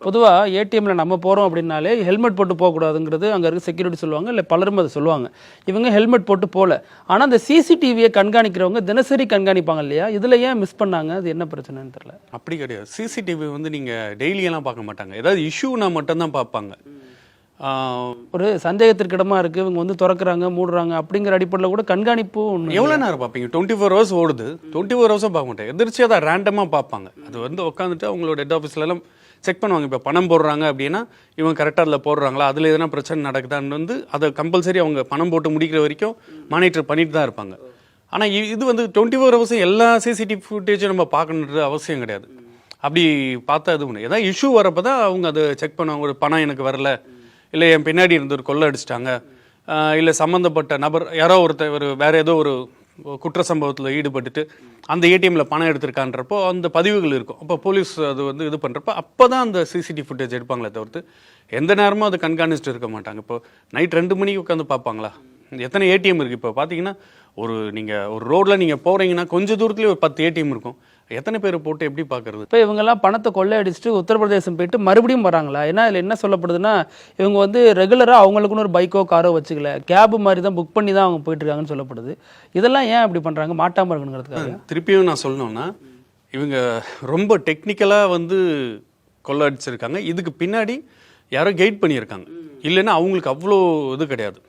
பொதுவா ஏடிஎம்ல நம்ம போறோம் அப்படின்னாலே ஹெல்மெட் போட்டு போகக்கூடாதுங்கிறது அங்க இருக்க செக்யூரிட்டி சொல்லுவாங்க, இல்லை பலரும் அதை சொல்லுவாங்க. இவங்க ஹெல்மெட் போட்டு போல. ஆனா அந்த சிசிடிவியை கண்காணிக்கிறவங்க தினசரி கண்காணிப்பாங்க இல்லையா? இதுல ஏன் மிஸ் பண்ணாங்க? அது என்ன பிரச்சனைன்னு தெரியல. அப்படி கிடையாது. சிசிடிவி வந்து நீங்க டெய்லியெல்லாம் பார்க்க மாட்டாங்க. ஏதாவது இஷ்யூனா மட்டும்தான் பார்ப்பாங்க. ஒரு சந்தேகத்திற்கிடமா இருக்கு, இவங்க வந்து திறக்கிறாங்க மூடுறாங்க அப்படிங்கிற அடிப்படையில் கூட கண்காணிப்பு எவ்வளோ நேரம் பார்ப்பீங்க? 24 ஹவர்ஸ் ஓடுது. 24 ஹவர்ஸும் பார்க்க மாட்டேன். எதிர்ச்சியாக தான் ரேண்டமாக பார்ப்பாங்க. அது வந்து உட்காந்துட்டு அவங்களோட ஹெட் ஆஃபீஸ்லலாம் செக் பண்ணுவாங்க. இப்போ பணம் போடுறாங்க அப்படின்னா இவங்க கரெக்டாக அதில் போடுறாங்களா, அதில் எதனா பிரச்சனை நடக்குதான்னு வந்து அதை கம்பல்சரி அவங்க பணம் போட்டு முடிக்கிற வரைக்கும் மானிட்டர் பண்ணிட்டு தான் இருப்பாங்க. ஆனால் இது வந்து 24 ஹவர்ஸும் எல்லா சிசிடிவி ஃபுட்டேஜும் நம்ம பார்க்கணுன்றது அவசியம் கிடையாது. அப்படி பார்த்தா இது பண்ணு ஏதாவது இஷ்யூ வரப்போ தான் அவங்க அதை செக் பண்ணுவாங்க. ஒரு பணம் எனக்கு வரல, இல்லை என் பின்னாடி இருந்து ஒரு கொள்ளை அடிச்சிட்டாங்க, இல்லை சம்மந்தப்பட்ட நபர் யாரோ ஒருத்தர் வேறு ஏதோ ஒரு குற்ற சம்பவத்தில் ஈடுபட்டுட்டு அந்த ஏடிஎம்மில் பணம் எடுத்திருக்கான்றப்போ அந்த பதிவுகள் இருக்கும். அப்போ போலீஸ் அது வந்து இது பண்ணுறப்போ அப்போ தான் அந்த சிசிடிவி ஃபுட்டேஜ் எடுப்பாங்களே தவிர்த்து எந்த நேரமும் அது கண்காணிச்சுட்டு இருக்க மாட்டாங்க. இப்போ நைட் 2 மணிக்கு உட்காந்து பார்ப்பாங்களா? எத்தனை ஏடிஎம் இருக்குது? இப்போ பார்த்தீங்கன்னா நீங்கள் ஒரு ரோட்டில் நீங்கள் போகிறீங்கன்னா கொஞ்சம் தூரத்துலேயே ஒரு 10 ஏடிஎம் இருக்கும். எத்தனை பேர் போட்டு எப்படி பார்க்கறது? இப்போ இவங்கெல்லாம் பணத்தை கொள்ளையடிச்சிட்டு உத்தரப்பிரதேசம் போயிட்டு மறுபடியும் வராங்களா? ஏன்னா இதில் என்ன சொல்லப்படுதுன்னா, இவங்க வந்து ரெகுலராக அவங்களுக்குன்னு ஒரு பைக்கோ காரோ வச்சுக்கல, கேபு மாதிரி தான் புக் பண்ணி தான் அவங்க போயிட்டு இருக்காங்கன்னு சொல்லப்படுது. இதெல்லாம் ஏன் அப்படி பண்ணுறாங்க? மாட்டாமல் இருக்கணுங்கிறதுக்காக. திருப்பியும் நான் சொல்லணும்னா இவங்க ரொம்ப டெக்னிக்கலாக வந்து கொள்ளை அடிச்சிருக்காங்க. இதுக்கு பின்னாடி யாரோ கைட் பண்ணியிருக்காங்க. இல்லைன்னா அவங்களுக்கு அவ்வளோ இது கிடையாது.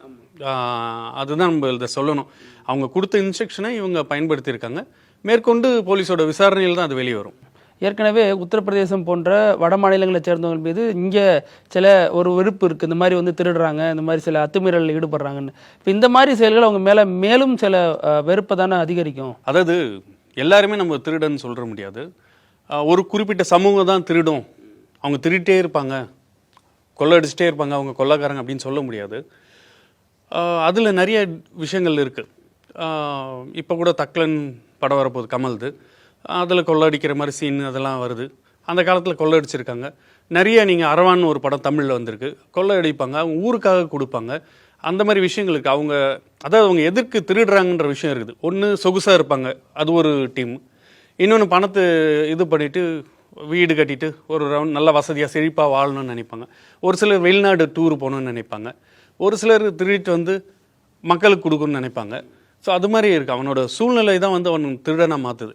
அதுதான் நம்ம இதை சொல்லணும். அவங்க கொடுத்த இன்ஸ்ட்ரக்ஷனை இவங்க பயன்படுத்தியிருக்காங்க. மேற்கொண்டு போலீஸோட விசாரணையில் தான் அது வெளியே வரும். ஏற்கனவே உத்தரப்பிரதேசம் போன்ற வட மாநிலங்களை சேர்ந்தவங்க மீது இங்கே சில ஒரு வெறுப்பு இருக்குது. இந்த மாதிரி வந்து திருடுறாங்க, இந்த மாதிரி சில அத்துமீறலில் ஈடுபடுறாங்கன்னு. இப்போ இந்த மாதிரி செயல்கள் அவங்க மேலே மேலும் சில வெறுப்பை தானே அதிகரிக்கும். அதாவது எல்லாருமே நம்ம திருடன்னு சொல்ல முடியாது. ஒரு குறிப்பிட்ட சமூகம் தான் திருடும், அவங்க திருட்டே இருப்பாங்க, கொள்ளடிச்சிட்டே இருப்பாங்க, அவங்க கொள்ளைக்காரங்க அப்படின்னு சொல்ல முடியாது. அதில் நிறைய விஷயங்கள் இருக்குது. இப்போ கூட தக்லன் படம் வரப்போகுது கமல்து. அதில் கொள்ளடிக்கிற மாதிரி சீன் அதெல்லாம் வருது. அந்த காலத்தில் கொள்ளடிச்சிருக்காங்க நிறைய. நீங்கள் அரவான்னு ஒரு படம் தமிழில் வந்திருக்கு. கொள்ளடிப்பாங்க, அவங்க ஊருக்காக கொடுப்பாங்க. அந்த மாதிரி விஷயங்களுக்கு அவங்க அதாவது அவங்க எதற்கு திருடுறாங்கன்ற விஷயம் இருக்குது. ஒன்று சொகுசாக இருப்பாங்க, அது ஒரு டீம். இன்னொன்று பணத்தை இது பண்ணிவிட்டு வீடு கட்டிட்டு ஒரு ரவுண்ட் நல்ல வசதியாக செழிப்பாக வாழணும்னு நினைப்பாங்க. ஒரு சிலர் வெளிநாடு டூர் போகணுன்னு நினைப்பாங்க. ஒரு சிலர் திருடிட்டு வந்து மக்களுக்கு கொடுக்கணும்னு நினைப்பாங்க. ஸோ அது மாதிரி இருக்குது. அவனோட சூழ்நிலை தான் வந்து அவனுக்கு திருடனாக மாற்றுது.